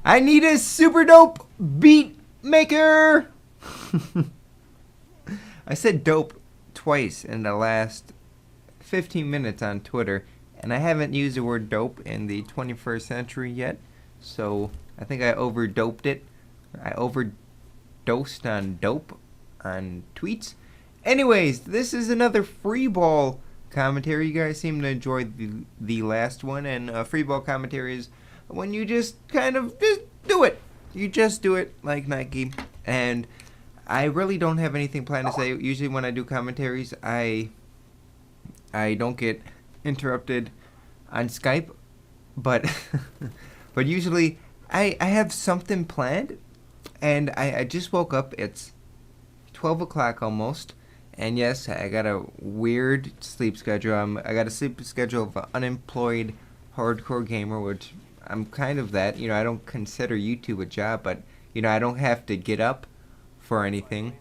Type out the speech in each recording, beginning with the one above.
I need a super dope beat maker. I said dope twice in the last 15 minutes on Twitter, and I haven't used the word dope in the 21st century yet, so I think I overdoped it. I overdosed on dope on tweets. Anyways, this is another free ball commentary. You guys seem to enjoy the last one, and free ball commentary is when you just kind of just do it. You just do it like Nike, and I really don't have anything planned to say. Usually when I do commentaries, I don't get interrupted on Skype, but but usually I have something planned, and I just woke up. It's 12 o'clock almost, and yes, I got a weird sleep schedule. I got a sleep schedule of an unemployed hardcore gamer, which I'm kind of that. You know, I don't consider YouTube a job, but you know, I don't have to get up for anything,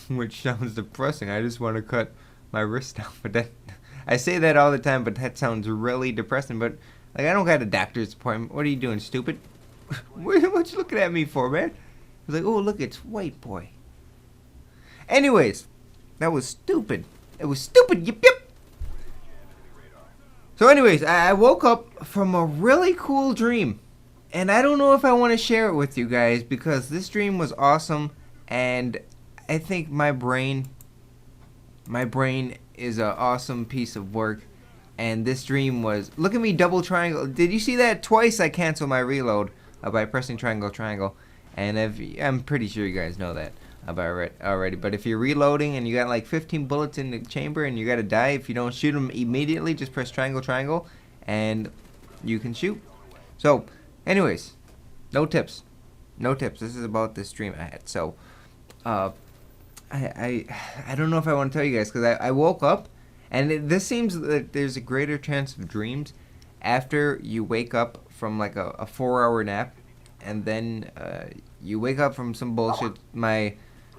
which sounds depressing. I just want to cut my wrist off, but that I say that all the time, but that sounds really depressing. But like, I don't got a doctor's appointment. What are you doing, stupid? What you looking at me for, man? He's like, oh look, it's Whiteboy. Anyways, that was stupid. It was stupid. Yip yip. So anyways, I woke up from a really cool dream, and I don't know if I want to share it with you guys because this dream was awesome, and I think my brain is an awesome piece of work, and this dream was, look at me double triangle. Did you see that? Twice I canceled my reload by pressing triangle, and I'm pretty sure you guys know that about already, but if you're reloading and you got like 15 bullets in the chamber and you gotta die, if you don't shoot them immediately, just press triangle, and you can shoot. So anyways, no tips. This is about this dream I had. So I don't know if I want to tell you guys, because I woke up, and this seems that there's a greater chance of dreams after you wake up from like a 4-hour nap, and then you wake up from some bullshit. My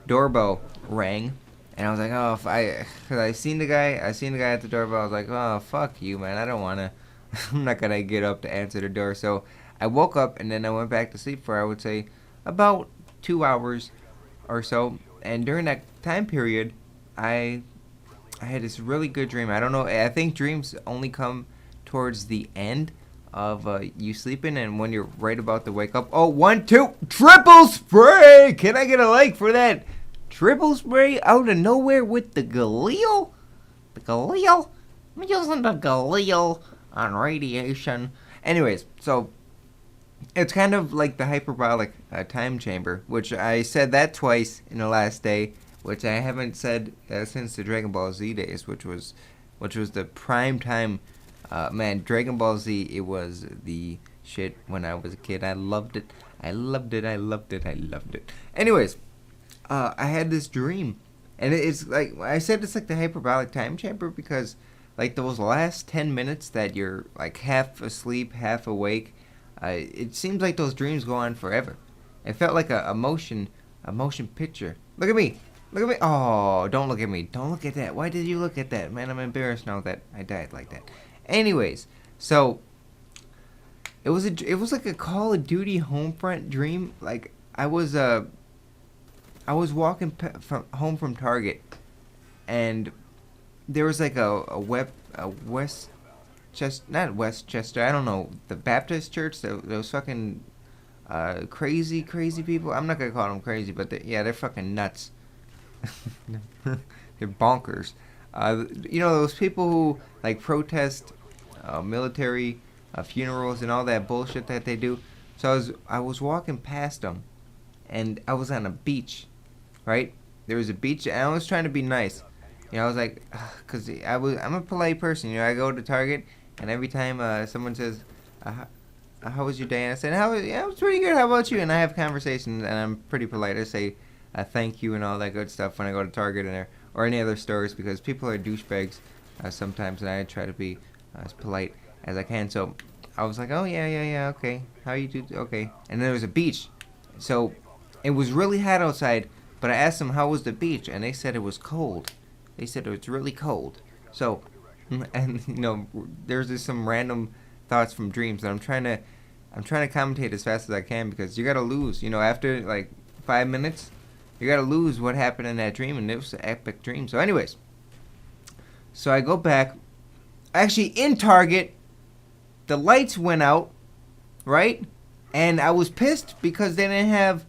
doorbell rang, and I was like, oh, because I seen the guy at the doorbell. I was like, oh, fuck you, man. I don't wanna. I'm not gonna get up to answer the door. So I woke up, and then I went back to sleep for, I would say, about 2 hours or so. And during that time period, I had this really good dream. I don't know. I think dreams only come towards the end of you sleeping, and when you're right about to wake up. Oh, 1, 2, triple spray! Can I get a like for that? Triple spray out of nowhere with the Galil? The Galil? I'm using the Galil on radiation. Anyways, so it's kind of like the hyperbolic time chamber, which I said that twice in the last day, which I haven't said since the Dragon Ball Z days, which was the prime time. Man, Dragon Ball Z, it was the shit when I was a kid. I loved it. Anyways, I had this dream, and it's like I said, it's like the hyperbolic time chamber, because like those last 10 minutes that you're like half asleep, half awake, it seems like those dreams go on forever. It felt like a motion picture. Look at me. Oh, don't look at me. Don't look at that. Why did you look at that? Man, I'm embarrassed now that I died like that. Anyways, so it was like a Call of Duty Homefront dream. Like I was walking home from Target, and there was like a not Westchester, I don't know, the Baptist church. Those fucking crazy people. I'm not gonna call them crazy, but they're fucking nuts. They're bonkers. You know, those people who like protest military funerals and all that bullshit that they do. So I was walking past them, and I was on a beach, right? There was a beach, and I was trying to be nice. You know, I was like, cause I'm a polite person. You know, I go to Target, and every time someone says, "How was your day?" and I said, "Yeah, it was pretty good. How about you?" and I have conversations, and I'm pretty polite. I say, "Thank you" and all that good stuff when I go to Target or any other stores, because people are douchebags sometimes, and I try to be as polite as I can. So I was like, "Oh yeah, okay. How you do? Okay." And then there was a beach, so it was really hot outside. But I asked them how was the beach, and they said it was cold. They said it was really cold. So, and you know, there's just some random thoughts from dreams that I'm trying to I'm trying to commentate as fast as I can because you gotta lose. You know, after like 5 minutes, you gotta lose what happened in that dream, and it was an epic dream. So, anyways, so I go back. Actually, in Target, the lights went out, right? And I was pissed because they didn't have.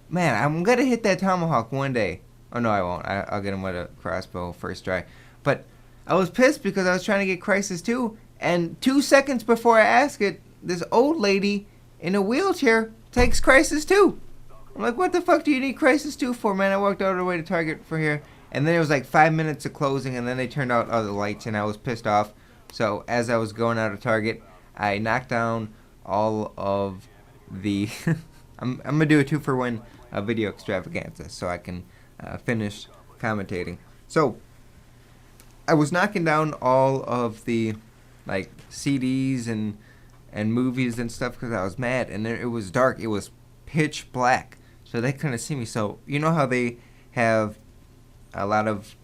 Man, I'm gonna hit that tomahawk one day. Oh no, I won't. I'll get him with a crossbow first try. But I was pissed because I was trying to get Crisis 2, and 2 seconds before I ask it, this old lady in a wheelchair takes Crisis 2. I'm like, what the fuck do you need Crisis 2 for, man? I walked all the way to Target for here. And then it was like 5 minutes of closing, and then they turned out all the lights, and I was pissed off. So as I was going out of Target, I knocked down all of the... I'm going to do a 2-for-1 video extravaganza so I can finish commentating. So I was knocking down all of the like CDs and movies and stuff because I was mad, and it was dark. It was pitch black, so they couldn't see me. So you know how they have a lot of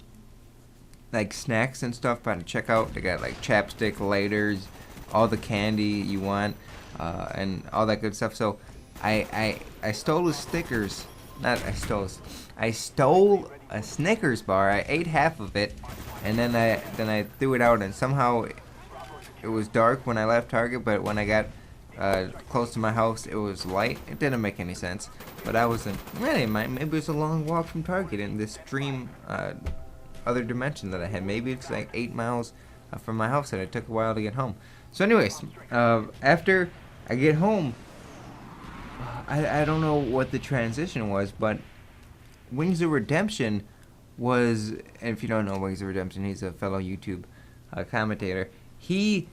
like snacks and stuff by the checkout? They got like chapstick, lighters, all the candy you want, and all that good stuff. So I stole the stickers. I stole a Snickers bar. I ate half of it, and then I threw it out. And somehow it was dark when I left Target, but when I got close to my house, it was light. It didn't make any sense, but I wasn't really. Maybe it was a long walk from Target in this dream, other dimension that I had. Maybe it's like 8 miles from my house, and it took a while to get home. So, anyways, after I get home, I don't know what the transition was, but Wings of Redemption was, and if you don't know Wings of Redemption, he's a fellow YouTube commentator. He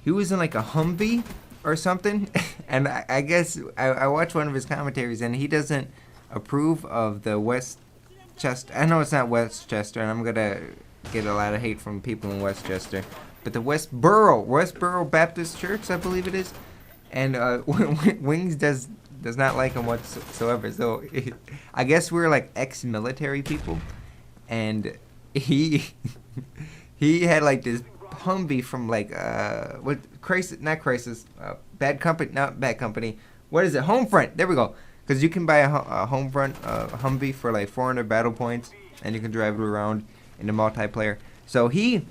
was in like a Humvee or something, and I guess I watched one of his commentaries, and he doesn't approve of the Westchester. I know it's not Westchester, and I'm gonna get a lot of hate from people in Westchester, but the Westboro Baptist Church, I believe it is, and Wings does not like him whatsoever. So I guess we're like ex-military people, and he had like this Humvee from like Bad Company. What is it? Homefront. There we go. Because you can buy a Homefront Humvee for like 400 battle points, and you can drive it around in the multiplayer. So he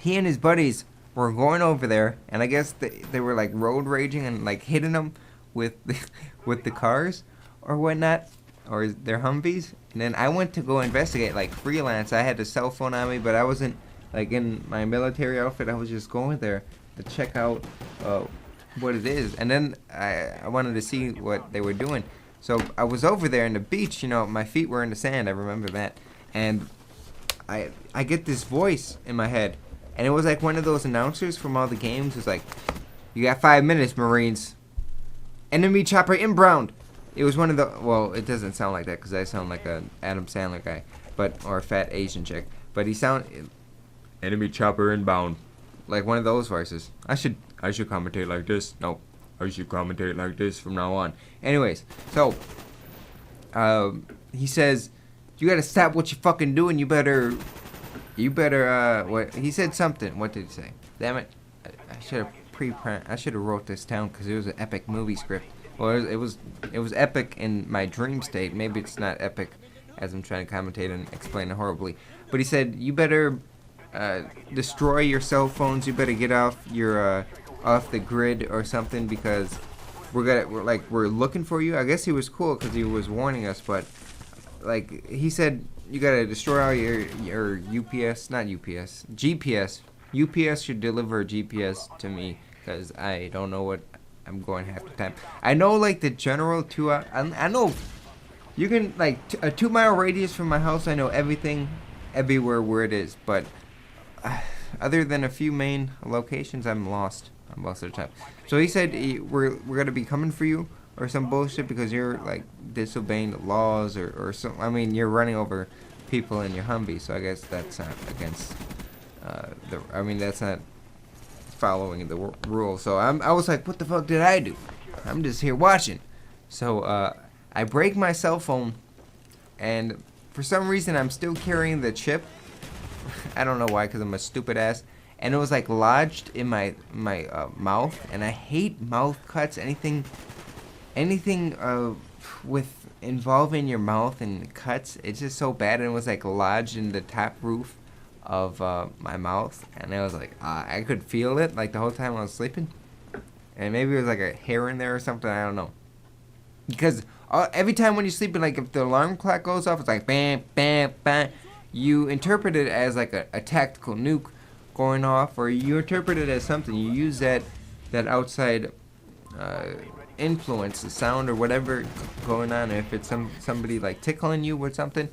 and his buddies were going over there, and I guess they were like road raging and like hitting them with the cars or whatnot, or their Humvees. And then I went to go investigate like freelance. I had a cell phone on me, but I wasn't like in my military outfit. I was just going there to check out what it is, and then I wanted to see what they were doing. So I was over there in the beach. You know, my feet were in the sand. I remember that, and I get this voice in my head, and it was like one of those announcers from all the games. It was like, "You got 5 minutes, Marines. Enemy chopper inbound." It was one of the. Well, it doesn't sound like that because I sound like a Adam Sandler guy, or a fat Asian chick. But he sound. Enemy chopper inbound, like one of those voices. I should commentate like this. No, I should commentate like this from now on. Anyways, so he says, "You gotta stop what you fucking doing. You better. What he said something. What did he say? Damn it! I should have wrote this down because it was an epic movie script. Well, it was epic in my dream state. Maybe it's not epic as I'm trying to commentate and explain it horribly. But he said, you better destroy your cell phones. You better get off the grid or something because we're looking for you." I guess he was cool because he was warning us, but like he said, you gotta destroy all your GPS. UPS should deliver a GPS to me because I don't know what I'm going half the time. I know like the general 2 hour. I know you can like a 2 mile radius from my house. I know everything, everywhere where it is, but other than a few main locations, I'm lost most of the time. So he said we're gonna be coming for you or some bullshit because you're like disobeying the laws or some. I mean, you're running over people in your Humvee. So I guess that's not against that's not following the rule. So I was like, what the fuck did I do? I'm just here watching. So I break my cell phone, and for some reason I'm still carrying the chip. I don't know why, because I'm a stupid ass. and it was like lodged in my mouth, and I hate mouth cuts. Anything with involving your mouth and cuts, it's just so bad. And it was like lodged in the top roof of my mouth, and I was like, I could feel it like the whole time I was sleeping, and maybe it was like a hair in there or something. I don't know, because every time when you're sleeping, like if the alarm clock goes off, it's like bam, bam, bam. You interpret it as like a tactical nuke going off, or you interpret it as something. You use that outside influence, the sound or whatever going on. If it's somebody like tickling you or something,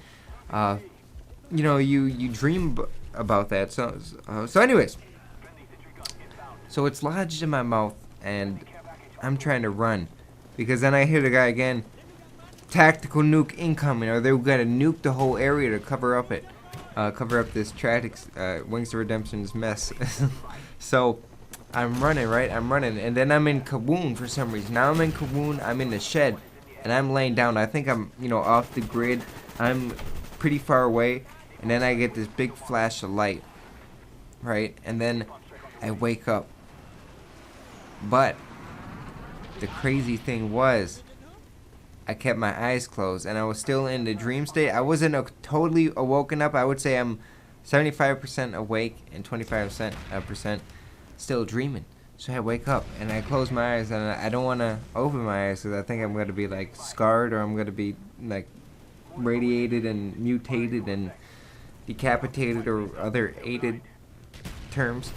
you know, you dream about that. So anyways, so it's lodged in my mouth, and I'm trying to run, because then I hear the guy again, tactical nuke incoming, or they're gonna nuke the whole area to cover up this tragic Wings to Redemption's mess. So I'm running, right? I'm running, and then I'm in Kawoon for some reason. Now I'm in Kawoon, I'm in the shed, and I'm laying down. I think I'm, you know, off the grid. I'm pretty far away, and then I get this big flash of light, right? And then I wake up. But the crazy thing was, I kept my eyes closed, and I was still in the dream state. I wasn't totally awoken up. I would say I'm 75% awake and 25% still dreaming. So I wake up, and I close my eyes, and I don't want to open my eyes, because I think I'm going to be like scarred, or I'm going to be like radiated and mutated and decapitated, or other aided terms.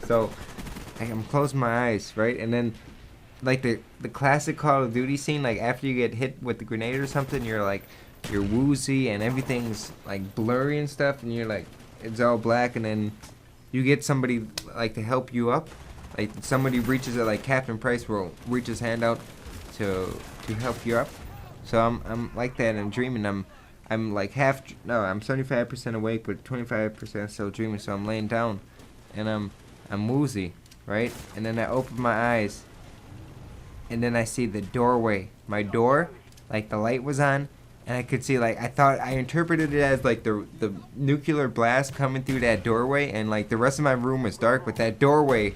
So I'm closing my eyes, right? And then like the classic Call of Duty scene, like after you get hit with the grenade or something, you're woozy and everything's like blurry and stuff, and you're like, it's all black, and then you get somebody like to help you up, like somebody reaches it, like Captain Price will reach his hand out to help you up. So I'm like that, and I'm dreaming. I'm like I'm 75% awake, but 25% still dreaming. So I'm laying down, and I'm woozy, right? And then I open my eyes, and then I see the doorway, my door, like the light was on, and I could see, like, I interpreted it as like the nuclear blast coming through that doorway, and like the rest of my room was dark, but that doorway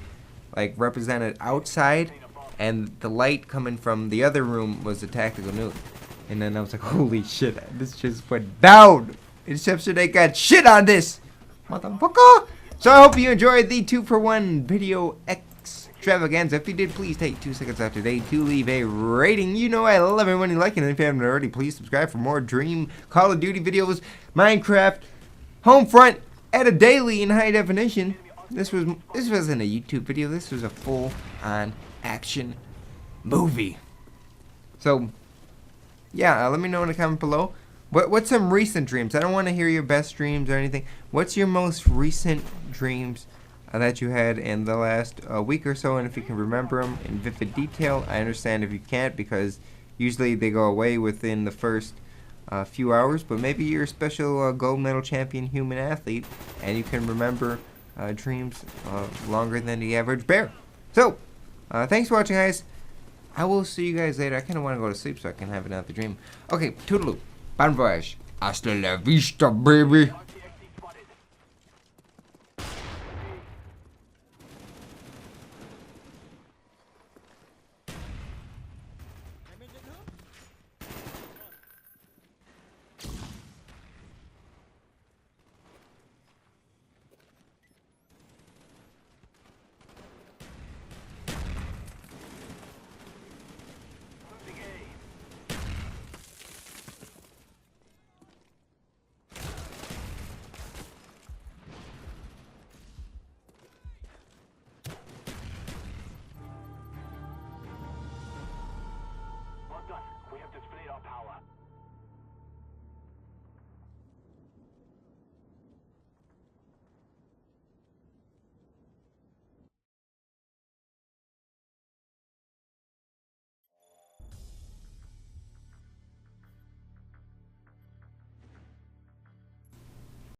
like represented outside, and the light coming from the other room was the tactical nuke. And then I was like, holy shit, this just went down. Inception ain't got shit on this, motherfucker. So I hope you enjoyed the 2-for-1 video extravaganza. If you did, please take 2 seconds out today to leave a rating. You know I love everyone liking it. If you haven't already, please subscribe for more Dream Call of Duty videos, Minecraft, Homefront at a daily in high definition. This wasn't a YouTube video. This was a full-on action movie. So yeah, let me know in the comment below. What's some recent dreams? I don't want to hear your best dreams or anything. What's your most recent dreams that you had in the last week or so? And if you can remember them in vivid detail. I understand if you can't, because usually they go away within the first few hours. But maybe you're a special gold medal champion human athlete, and you can remember dreams longer than the average bear. So, thanks for watching, guys. I will see you guys later. I kind of want to go to sleep so I can have another dream. Okay, toodaloo. Bon voyage. Hasta la vista, baby.